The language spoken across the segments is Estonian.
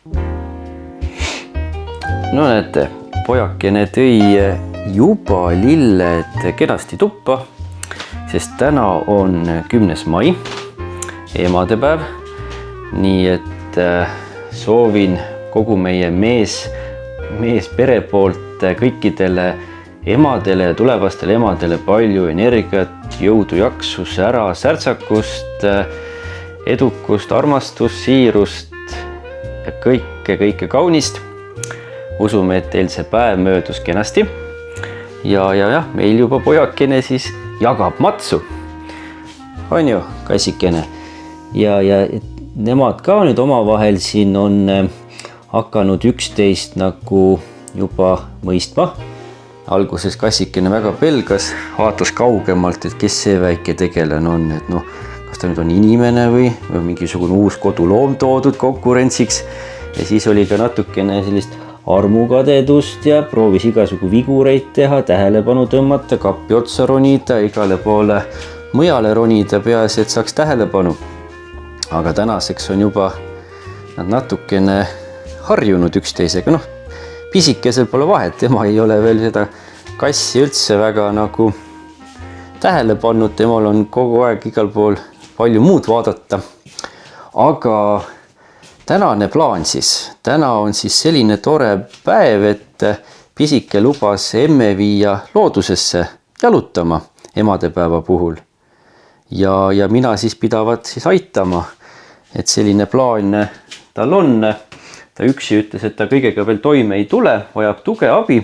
No näete, pojakene tõi juba lilled kenasti tuppa, sest täna on 10. mai, emadepäev. Nii et soovin kogu meie meespere poolt kõikidele emadele ja tulevastele emadele palju energiat, jõudu, jaksu, sära, särtsakust, edukust, armastust, siirust ja kõike kaunist. Usume, et teil see päev möödus kenasti ja meil juba pojakene siis jagab matsu. On ju, kassikene. Ja nemad ka nüüd omavahel siin on hakanud üksteist nagu juba mõistma. Alguses kassikene väga pelgas, vaatas kaugemalt, et kes see väike tegelane on, et noh, kas ta nüüd on inimene või mingisugune uus koduloom toodud konkurentsiks. Ja siis oli ka natukene sellist armukadedust ja proovis igasugu vigureid teha, tähelepanu tõmmata, kappi otsa ronida, igale poole mujale ronida, peaasi, et saaks tähelepanu. Aga tänaseks on juba nad natukene harjunud üksteisega. Noh, pisikesel pole vahet, tema ei ole veel seda kassi üldse väga nagu tähele pannud, temal on kogu aeg igal pool palju muud vaadata. Aga tänane plaan siis, täna on siis selline tore päev, et pisike lubas emme viia loodusesse jalutama emadepäeva puhul. Ja mina siis pidavat siis aitama, et selline plaan tal on. Ta üksi ütles, et ta kõigega veel toime ei tule, vajab tuge, abi,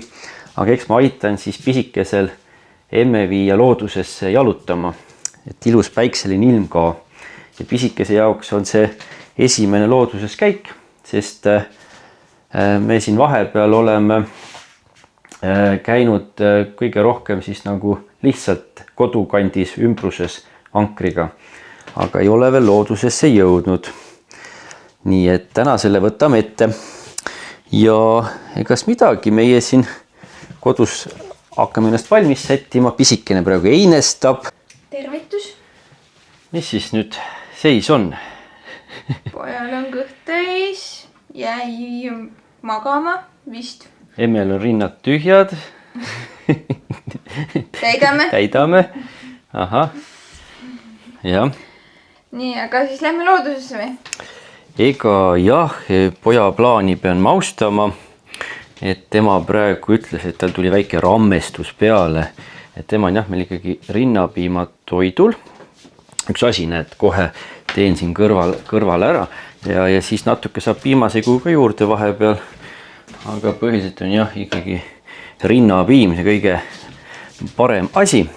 aga eks ma aitan siis pisikesel emme viia loodusesse jalutama, et ilus päikseline ilm ka. Ja pisikese jaoks on see esimene looduses käik, sest me siin vahepeal oleme käinud kõige rohkem siis nagu lihtsalt kodukandis ümbruses ankriga, aga ei ole veel loodusesse jõudnud. Nii et täna selle võtame ette ja egas midagi, meie siin kodus hakkame ennast valmis sättima, pisikene praegu einestab. Tervitus. Mis siis nüüd seis on? Pojal on kõht täis, jäi magama vist. Emmel on rinnad tühjad. Täidame. Aha. Ja. Nii, aga siis lähme loodusesse või? Ega jah, poja plaani pean maustama, et tema praegu ütles, et tal tuli väike rammestus peale, et tema on jah, meil ikkagi rinnapiimad toidul. Üks asi, näed, kohe teen siin kõrval ära ja siis natuke saab piimasegu ka juurde vahepeal, aga põhiliselt on jah, ikkagi rinnapiim, see kõige parem asi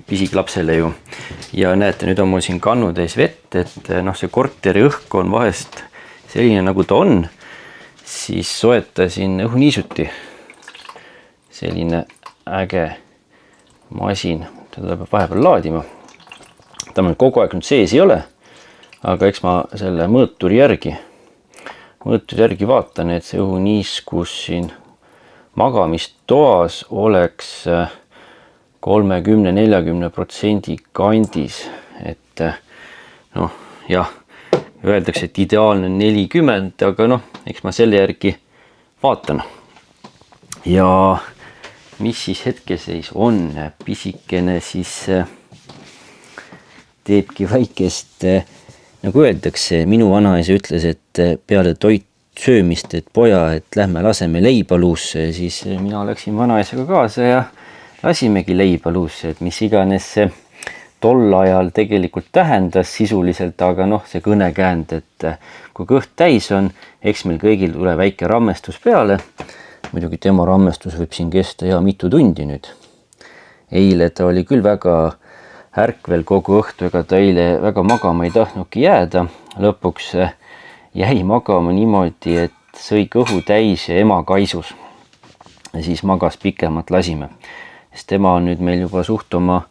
pisiklapsele ju. Ja näete, nüüd on mul siin kannu täis vett, et noh, see korteri õhk on vahest selline nagu ta on, siis soetasin õhuniisuti. Selline äge masin, teda peab vahepeal laadima. Ta meil kogu aeg nüüd sees ei ole, aga eks ma selle mõõturi järgi vaatan, et see õhuniiskus siin magamistoas oleks 30-40% kandis, et noh, jah, öeldakse, et ideaalne 40, aga noh, eks ma selle järgi vaatan. Ja mis siis hetkeseis on, pisikene siis teebki väikest, nagu öeldakse, minu vanaisa ütles, et peale toit söömist, et poja, et lähme laseme leiba luusse, siis mina läksin vanaisaga kaasa ja lasimegi leiba luusse, et mis iganes see tol ajal tegelikult tähendas sisuliselt, aga noh, see kõnekäänd, et kui kõht täis on, eks meil kõigil tule väike rammestus peale. Muidugi tema rammestus võib siin kesta ja mitu tundi nüüd. Eile ta oli küll väga ärkvel kogu õhtu, ega ta eile väga magama ei tahtnudki jääda. Lõpuks jäi magama niimoodi, et sõi kõhu täis ja ema kaisus. Ja siis magas pikemalt lasime. Sest tema on nüüd meil juba suht oma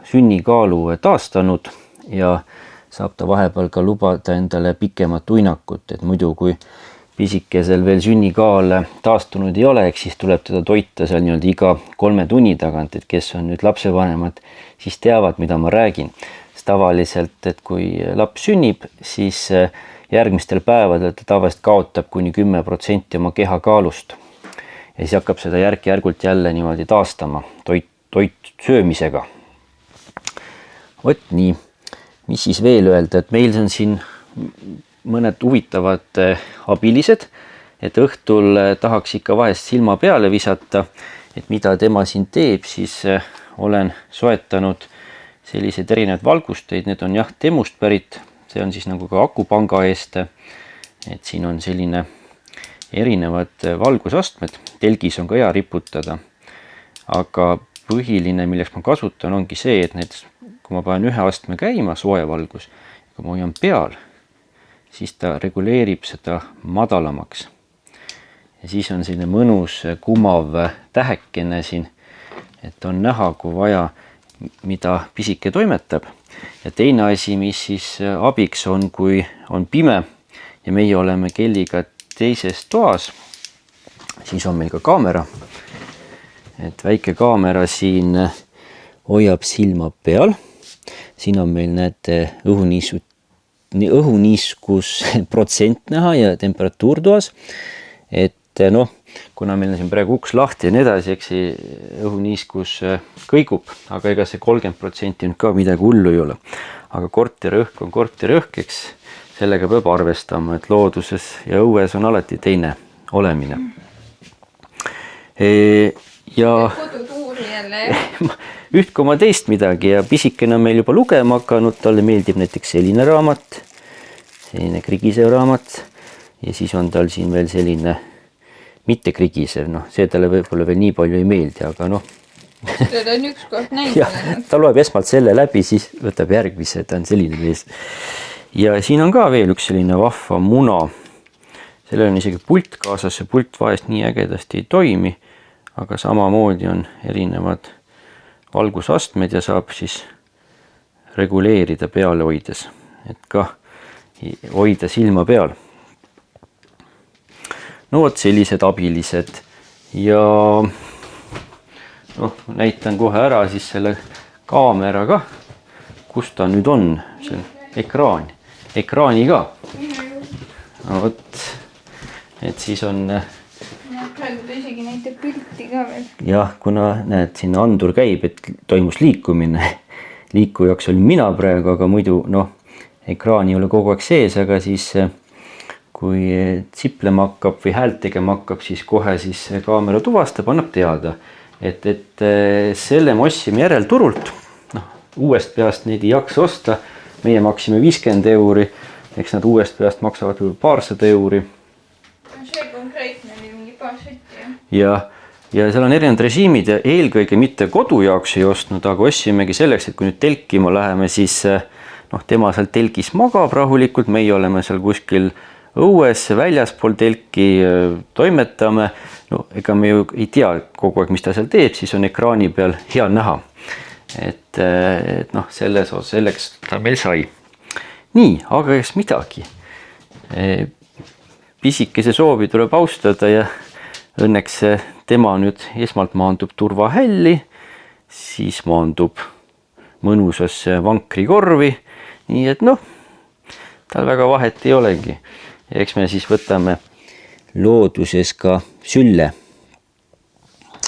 sünnikaalu taastanud ja saab ta vahepeal ka lubada endale pikemat uinakut, et muidu kui pisikesel veel sünnikaal taastunud ei ole, siis tuleb teda toita seal nii-öelda iga 3 tunni tagant, et kes on nüüd lapsevanemad, siis teavad, mida ma räägin. Tavaliselt, et kui laps sünnib, siis järgmistel päevadel ta tavaliselt kaotab kuni 10% oma kehakaalust. Ja siis hakkab seda järk-järgult jälle niimoodi taastama toit söömisega. Vot nii, mis siis veel öelda, et meil on siin mõned huvitavad abilised, et õhtul tahaks ikka vahest silma peale visata, et mida tema siin teeb, siis olen soetanud sellised erinevad valgusteid, need on jah Temust pärit, see on siis nagu ka akupanga eest, et siin on selline erinevad valgusastmed, telgis on ka hea riputada, aga põhiline, milleks ma kasutan, ongi see, et näiteks kui ma panen ühe astme käima, soe valgus, kui ma hoian peal, siis ta reguleerib seda madalamaks. Ja siis on selline mõnus kumav tähekene siin, et on näha, kui vaja, mida pisike toimetab. Ja teine asi, mis siis abiks on, kui on pime ja meie oleme kelliga teises toas, siis on meil ka kaamera. Et väike kaamera siin hoiab silma peal. Siin on meil näete õhuniiskus protsent näha ja temperatuur toas. Et noh, kuna meil on siin praegu uks lahti ja nii edasi, eks see õhuniiskus kõigub, aga ega see 30% on ka midagi hullu ei ole. Aga korteriõhk on korteriõhk, eks sellega peab arvestama, et looduses ja õues on alati teine olemine. Ja kodutuuri jälle, jah? Üht koma teist midagi ja pisikene on meil juba lugema hakanud, talle meeldib näiteks selline raamat, selline krigisev raamat ja siis on tal siin veel selline mitte krigisev, noh, see talle võib-olla veel nii palju ei meeldi, aga noh. Seda on üks kord näinud. Ta loeb esmalt selle läbi, siis võtab järgmise, ta on selline mees. Ja siin on ka veel üks selline vahva muna. Sellel on isegi pult kaasas, see pult vahest nii ägedasti ei toimi, aga samamoodi on erinevad valgusastmed ja saab siis reguleerida peale hoides, et ka hoida silma peal. No vot sellised abilised ja noh, näitan kohe ära siis selle kaameraga, kus ta nüüd on, see on ekraani ka. No vot, et siis on praegu ta isegi näitab pilti ka veel. Jah, kuna näed, siin andur käib, et toimus liikumine. Liikujaks olin mina praegu, aga muidu noh, ekraan ei ole kogu aeg sees, aga siis kui tsiplema hakkab või häält tegema hakkab, siis kohe siis kaamera tuvastab, annab teada. Et selle me ossime järelturult, noh, uuest peast neid ei jaksa osta, meie maksime 50 €, eks nad uuest peast maksavad paarsada €. See konkreetne oli mingi paar sotti, jah? Ja seal on erinevad režiimid ja eelkõige mitte kodu jaoks ei ostnud, aga ossimegi selleks, et kui nüüd telkima läheme, siis noh, tema seal telgis magab rahulikult, meie oleme seal kuskil õues, väljaspool telki toimetame. No ega me ju ei tea kogu aeg, mis ta seal teeb, siis on ekraani peal hea näha. Et noh, selleks ta meil sai. Nii, aga eks midagi. Pisikese soovi tuleb austada ja õnneks tema nüüd esmalt maandub turvahälli, siis maandub mõnusasse vankrikorvi, nii et noh, tal väga vahet ei olegi. Eks me siis võtame looduses ka sülle.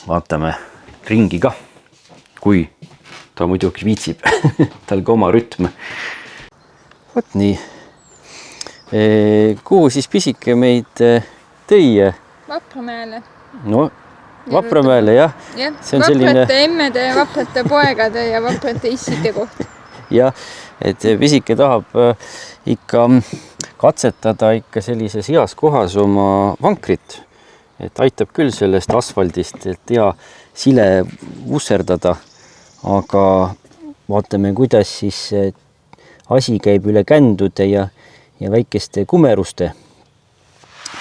Vaatame ringi ka, kui ta muidugi viitsib, tal ka oma rütm. Vot nii. Kuhu siis pisike meid tõi? Vapramäele. No, Vapramäele, jah. Jah, vaprate emmede, vaprate poegade ja vaprate isside koht. Jah, et pisike tahab ikka katsetada ikka sellises heas kohas oma vankrit. Et aitab küll sellest asfaldist, et hea sile vusserdada. Aga vaatame, kuidas siis asi käib üle kändude ja väikeste kumeruste.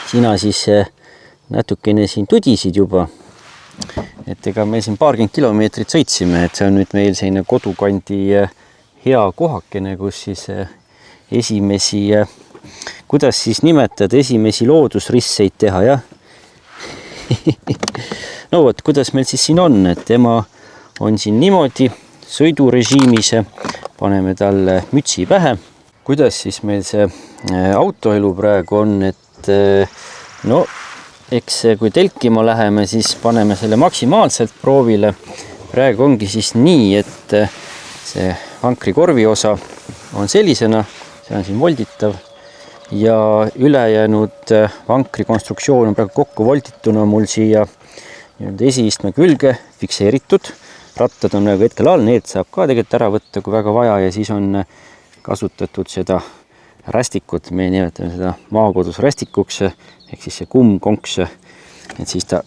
Sina siis natukene siin tudisid juba. Et ega me siin paarkümmend kilomeetrit sõitsime, et see on nüüd meil selline kodukandi hea kohakene, kus siis esimesi, kuidas siis nimetada, esimesi loodusrisseid teha, jah? No vot, kuidas meil siis siin on, et tema on siin niimoodi sõidurežiimis, paneme talle mütsi pähe. Kuidas siis meil see autoelu praegu on, et no eks kui telkima läheme, siis paneme selle maksimaalselt proovile. Praegu ongi siis nii, et see vankrikorvi osa on sellisena, see on siin volditav ja ülejäänud vankri konstruktsioon on praegu kokku voldituna mul siia esiistme külge fikseeritud. Rattad on nagu hetkel all, need saab ka tegelikult ära võtta, kui väga vaja, ja siis on kasutatud seda rästikut, me nimetame seda maakodus rästikuks, ehk siis see kumm-konks, et siis ta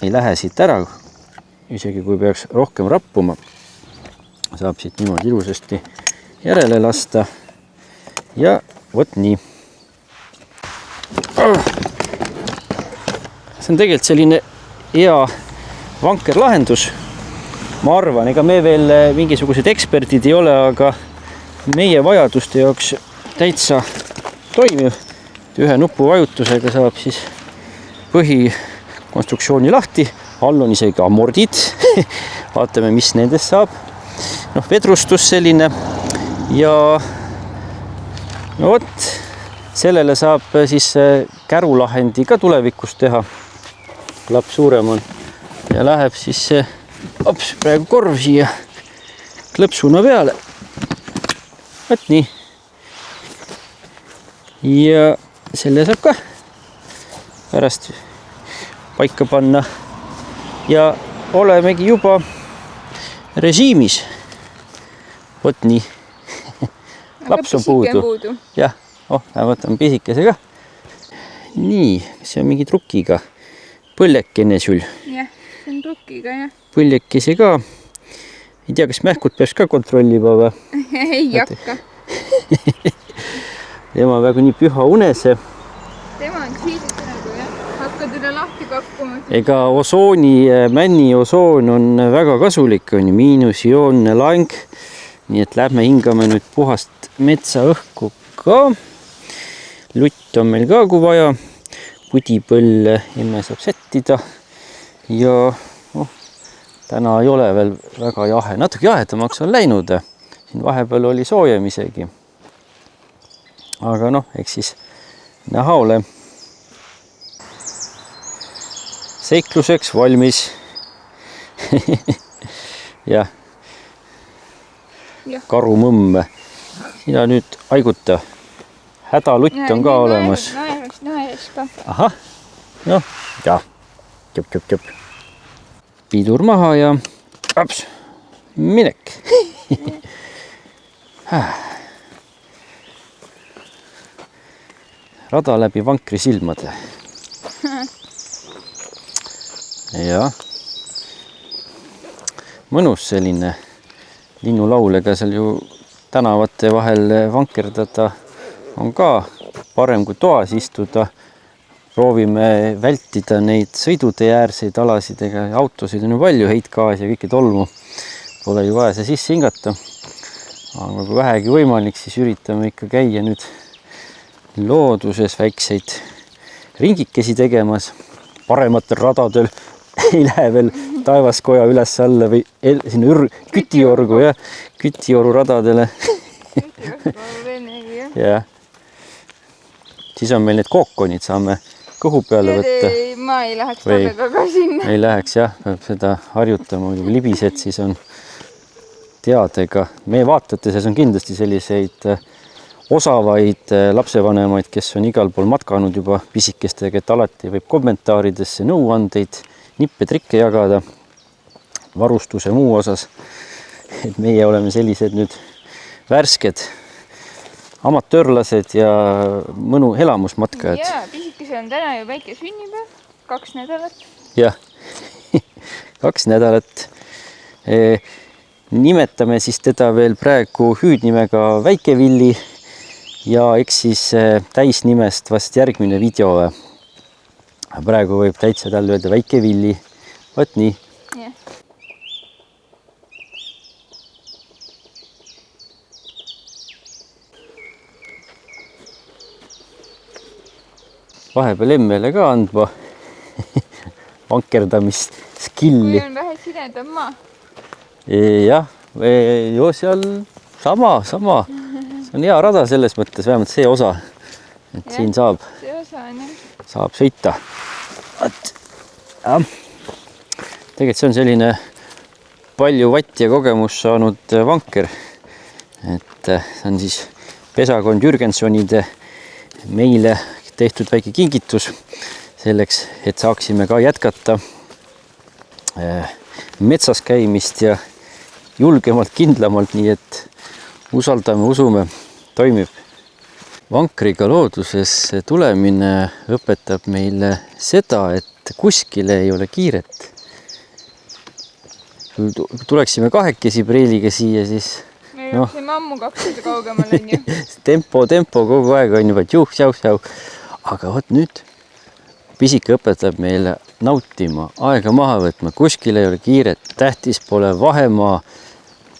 ei lähe siit ära, isegi kui peaks rohkem rappuma, saab siit niimoodi ilusasti järele lasta ja vot nii. See on tegelikult selline hea vankerlahendus. Ma arvan, ega me veel mingisugused eksperdid ei ole, aga meie vajaduste jaoks täitsa toimiv. Ühe nupu vajutusega saab siis põhikonstruktsiooni lahti. All on isegi amordid. Vaatame, mis nendest saab. Vedrustus selline. Ja no vot, sellele saab siis kärulahendi ka tulevikus teha. Klapp suurem on. Ja läheb siis see praegu korv siia klõpsuna peale. Võt nii. Ja selle saab ka pärast paika panna. Ja olemegi juba režiimis. Võt nii. Laps on puudu. Jah, võtame pisikese ka. Nii, see on mingi trukiga. Põllekene sul. Jah, see on trukiga, jah. Põljekesi ka. Ei tea, kas mähkud peaks ka kontrollima või? Ei hakka. Tema väga nii püha unese. Tema on siidit nagu, jah. Hakkad üle lahti kakkuma. Ega männi osoon on väga kasulik, on miinusjoonne lang. Nii et lähme hingame nüüd puhast metsaõhku ka. Lutt on meil ka, kui vaja. Pudipõll emme saab sättida. Ja täna ei ole veel väga jahe. Natuke jahedamaks on läinud. Siin vahepeal oli soojem isegi. Aga eks siis näha ole. Seikluseks valmis. Jah. Karumõmm. Sina nüüd haiguta. Hädalutt on ka olemas. Naeres ka. Ahah. Ja. Köp. Pidur maha ja minek. Rada läbi vankri silmade. Ja. Mõnus selline linnulaul, ega seal ju tänavate vahel vankerdada on ka parem kui toas istuda. Proovime vältida neid sõidutee äärseid alasid, ega autosid on ju palju, heitgaasi ja kõike tolmu. Pole ju vaja see sisse hingata. Aga kui vähegi võimalik, siis üritame ikka käia nüüd looduses väikseid ringikesi tegemas. Parematel radadel ei lähe veel taevaskoja üles alla või sinna kütiorgu, jah. Kütioru radadele. Ja. Siis on meil need kookonid, saame kõhu peale võtta. Ma ei läheks tallega ka sinna. Ei läheks, jah. Peab seda harjutama. Libised siis on teadega. Meie vaatate, see on kindlasti selliseid osavaid lapsevanemaid, kes on igal pool matkanud juba pisikestega, et alati võib kommentaaridesse nõuandeid, nippe, trikke jagada varustuse muu osas. Et meie oleme sellised nüüd värsked amatöörlased ja mõnu elamusmatkajad. Jaa, pisikese on täna ju väike sünnipäev, 2 nädalat. Jah, 2 nädalat. Nimetame siis teda veel praegu hüüdnimega Väikevilli ja eks siis täisnimest vast järgmine video. Praegu võib täitsa tal öelda Väikevilli. Võt nii. Jah. Vahepeal emmele ka andma vankerdamist skilli. Kui on vähe sidedam maa. Jah, jo seal sama. See on hea rada selles mõttes, vähemalt see osa. et siin saab see osa on jah. saab sõita. Tegelikult see on selline palju vatti ja kogemust saanud vanker. Et see on siis pesakond Jürgensonide meile tehtud väike kingitus selleks, et saaksime ka jätkata metsas käimist ja julgemalt, kindlamalt, nii et usaldame, usume, toimib. Vankriga loodusesse tulemine õpetab meile seda, et kuskile ei ole kiiret. Kui tuleksime kahekesi preiliga siia, siis me jooksime ammu 2 korda kaugemal, on ju. tempo kogu aeg on juba tjuh-tjau-tjau. Aga vot nüüd pisike õpetab meile nautima, aega maha võtma, kuskil ei ole kiiret, tähtis pole vahemaa,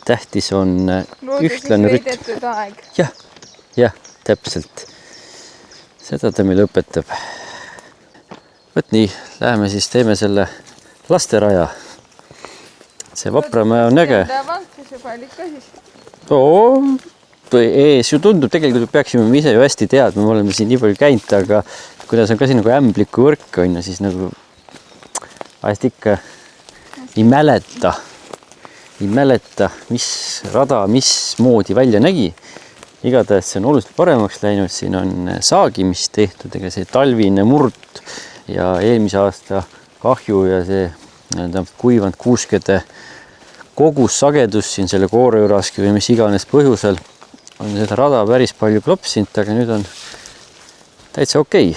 tähtis on ühtlane rütm. Looduses veedetud aeg. Jah, täpselt. Seda ta meile õpetab. Võt nii, läheme siis teeme selle lasteraja. See Vapramäe on äge. See on vankluse palik ka siis. Ees ju tundub, tegelikult peaksime me ise ju hästi teadma, me oleme siin nii palju käinud, aga kuidas on ka siin nagu ämbliku võrk on ja siis nagu vahest ikka ei mäleta, mis rada, mismoodi välja nägi. Igatahes see on oluliselt paremaks läinud, siin on saagimist tehtud, ega see talvine murd ja eelmise aasta kahju ja see kuivanud kuuskede kogussagedus siin selle koore juuraski või mis iganes põhjusel on seda rada päris palju klopsinud, aga nüüd on täitsa okei.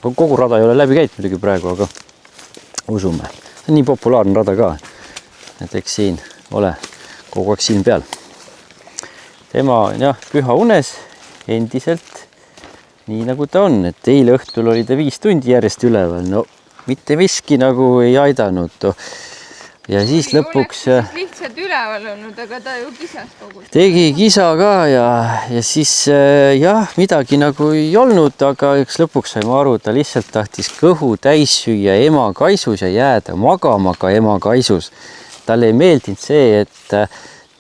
Kogu rada ei ole läbi käinud muidugi praegu, aga usume. See on nii populaarne rada ka, et eks siin ole kogu aeg silm peal. Tema on jah, püha unes endiselt nii nagu ta on, et eile õhtul oli ta 5 tundi järjest üleval. No mitte miski nagu ei aidanud. Ja siis lõpuks lihtsalt üleval olnud, aga ta ju kisas kogu. Tegi kisa ka ja siis jah, midagi nagu ei olnud, aga üks lõpuks saime aru, ta lihtsalt tahtis kõhu täis süüa ema kaisus ja jääda magama ka ema kaisus. Talle ei meeldinud see, et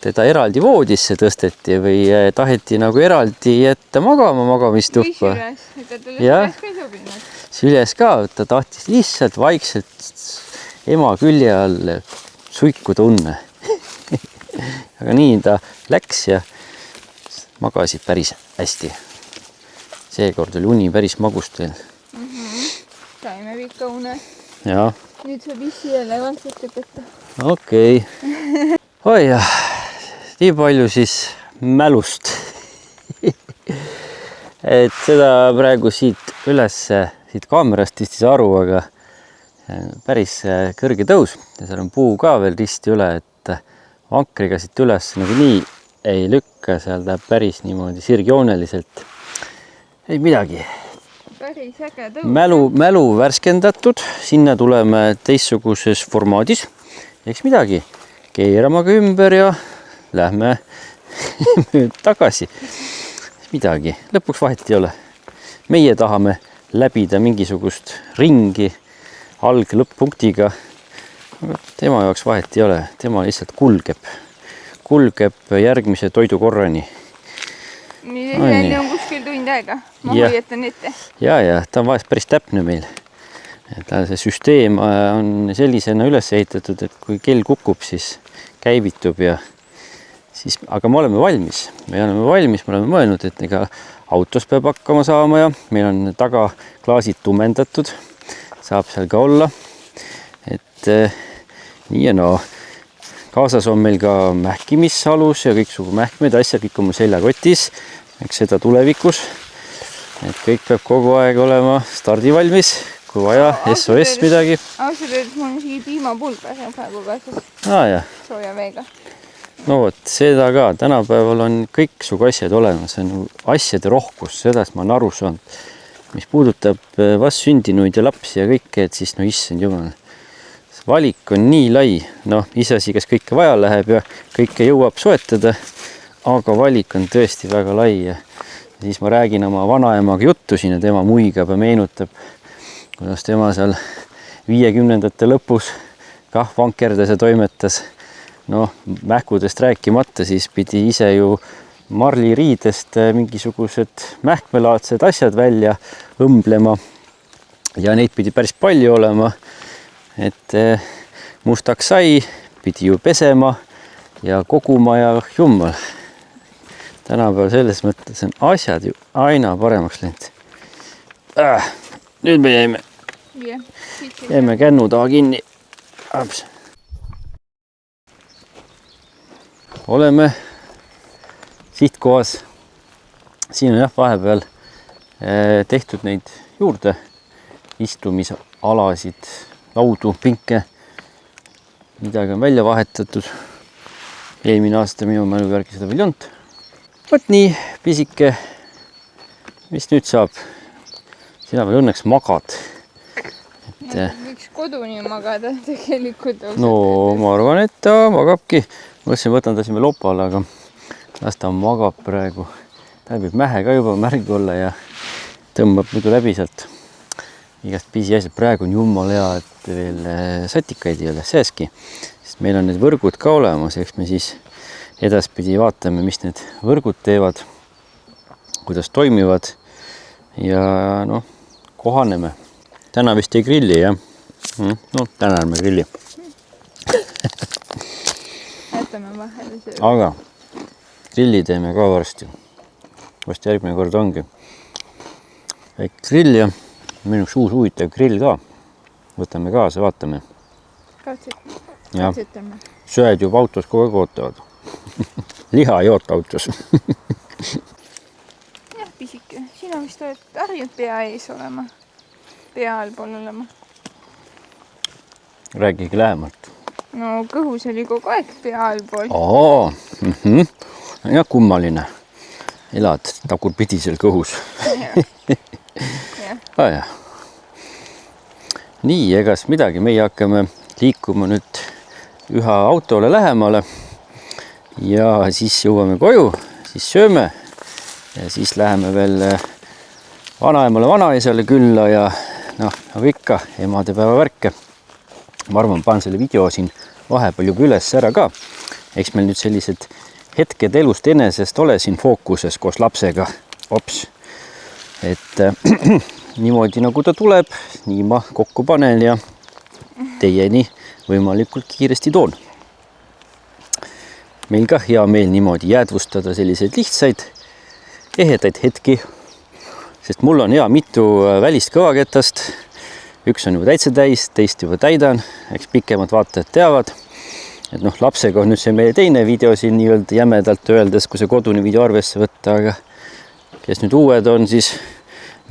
teda eraldi voodisse tõsteti või taheti nagu eraldi jätta magama magamistuppa. Süles ka, ta tahtis lihtsalt vaikselt ema külje all suiku tunne. Aga nii ta läks ja magasid päris hästi. Seekord oli uni päris magust veel. Saime pikka une. Ja. Nüüd saab issi jälle vantsust õpeta. Okei. Oi jah, nii palju siis mälust. Et seda praegu siit üles, siit kaamerast istis aru, aga päris kõrge tõus ja seal on puu ka veel risti üle, et vankriga siit üles nagu nii ei lükka, seal läheb päris niimoodi sirgjooneliselt. Ei midagi. Päris äge tõus. Mälu värskendatud, sinna tuleme teistsuguses formaadis. Eks midagi, keerama ka ümber ja lähme tagasi. Midagi, lõpuks vahet ei ole. Meie tahame läbida mingisugust ringi alg-lõpp-punktiga. Tema jaoks vahet ei ole, tema lihtsalt kulgeb järgmise toidukorrani. Nii on kuskil tund aega, ma hoiatan ette. Ja, ta on vahest päris täpne meil. See süsteem on sellisena üles ehitatud, et kui kell kukub, siis käivitub ja siis, aga me oleme valmis. Me oleme mõelnud, et ega autos peab hakkama saama ja meil on taga klaasid tumendatud. Saab seal ka olla, et nii ja no. Kaasas on meil ka mähkimisalus ja kõiksugu mähkmed, asja kõik on mul seljakotis, eks seda tulevikus, et kõik peab kogu aeg olema stardivalmis, kui vaja, SOS midagi. Ausalt öeldes mul on isegi piimapulber praegu kaasas. Sooja veega. No vot, seda ka, tänapäeval on kõiksugu asjad olemas, on asjade rohkus, sedast ma olen aru saanud. Mis puudutab vastsündinuid ja lapsi ja kõike, et siis no issand jumal. Valik on nii lai, iseasi, kes kõike vaja läheb ja kõike jõuab soetada, aga valik on tõesti väga lai ja siis ma räägin oma vanaemaga juttu siin ja tema muigab ja meenutab, kuidas tema seal 50ndate lõpus kah vankerdas ja toimetas. Mähkudest rääkimata, siis pidi ise ju marliriidest mingisugused mähkmelaadsed asjad välja õmblema ja neid pidi päris palju olema, et mustaks sai, pidi ju pesema ja koguma ja jummal. Tänapäeval selles mõttes on asjad ju aina paremaks läinud. Nüüd me jäime kännu taha kinni. Aps. Oleme sihtkohas. Siin on jah vahepeal tehtud neid juurde istumisalasid, laudu, pinke. Midagi on välja vahetatud. Eelmine aasta minu mälu järgi seda veel ei olnud. Võt nii, pisike. Mis nüüd saab? Sina veel õnneks magad. Võiks koduni magada tegelikult. No ma arvan, et ta magabki. Mõtlesin, võtan ta siin veel lopale, aga las ta magab praegu. Ta võib mähe ka juba märgi olla ja tõmbab muidu läbi sealt. Igast pisiasjad. Praegu on jummal hea, et veel satikaid ei ole seeski. Sest meil on need võrgud ka olemas, eks me siis edaspidi vaatame, mis need võrgud teevad, kuidas toimivad ja noh, kohaneme. Täna vist ei grilli, jah? No, täna me grilli. Jätame vahele see. Aga grilli teeme ka varsti. Varsti järgmine kord ongi. Väike grill ja meil on üks uus huvitav grill ka. Võtame kaasa, vaatame. Katsetame. Söed juba autos kogu aeg ootavad. Liha ei oota autos. Jah, pisike. Sina vist oled harjunud pea ees olema. Pea allpool olema. Räägigi lähemalt. No kõhus oli kogu aeg pea allpool. Ja kummaline. Elad tagurpidisel kõhus. Ja. Nii, egas midagi. Meie hakkame liikuma nüüd üha autole lähemale ja siis jõuame koju, siis sööme ja siis läheme veel vanaemale vanaisale külla ja noh, nagu ikka, emadepäeva värke. Ma arvan, panen selle video siin vahepeal juba üles ära ka. Eks meil nüüd sellised hetked elust enesest ole siin fookuses koos lapsega. Ops. Et niimoodi nagu ta tuleb, nii ma kokku panen ja teieni võimalikult kiiresti toon. Meil ka hea meel niimoodi jäädvustada selliseid lihtsaid, ehedaid hetki. Sest mul on hea mitu välist kõvaketast. Üks on juba täitsa täis, teist juba täidan. Eks pikemad vaatajad teavad. Et noh, lapsega on nüüd see meie teine video siin nii-öelda jämedalt öeldes, kui see kodune video arvesse võtta. Aga kes nüüd uued on, siis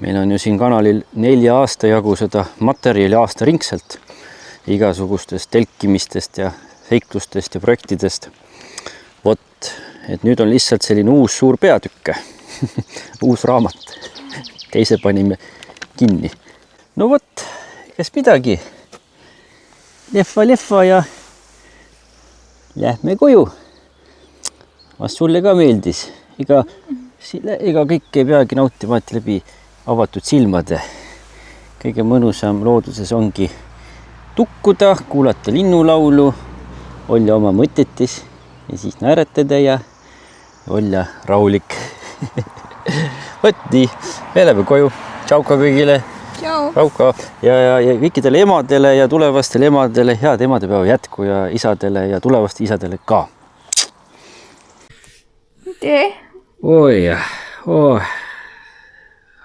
meil on ju siin kanalil 4 aasta jagu seda materjali aasta ringselt. Igasugustest telkimistest ja seiklustest ja projektidest. Vot, et nüüd on lihtsalt selline uus suur peatükke. Uus raamat. Teise panime kinni. No vot, kes midagi. Leffa ja lähme koju. Vast sulle ka meeldis. Ega kõik ei peagi nautima läbi avatud silmade. Kõige mõnusam looduses ongi tukkuda, kuulata linnulaulu, olla oma mõtetes ja siis naeratada ja olla rahulik. Võt nii, me läheme koju. Tšauka kõigile. Tšauka. Ja kõikidele emadele ja tulevastele emadele head emadepäeva jätku ja isadele ja tulevaste isadele ka. Tee. Oi,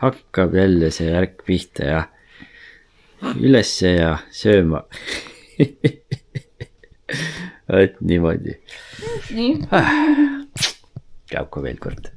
hakkab jälle see värk pihta ja ülesse ja sööma. Et niimoodi. Nii. Tšauka veel kord.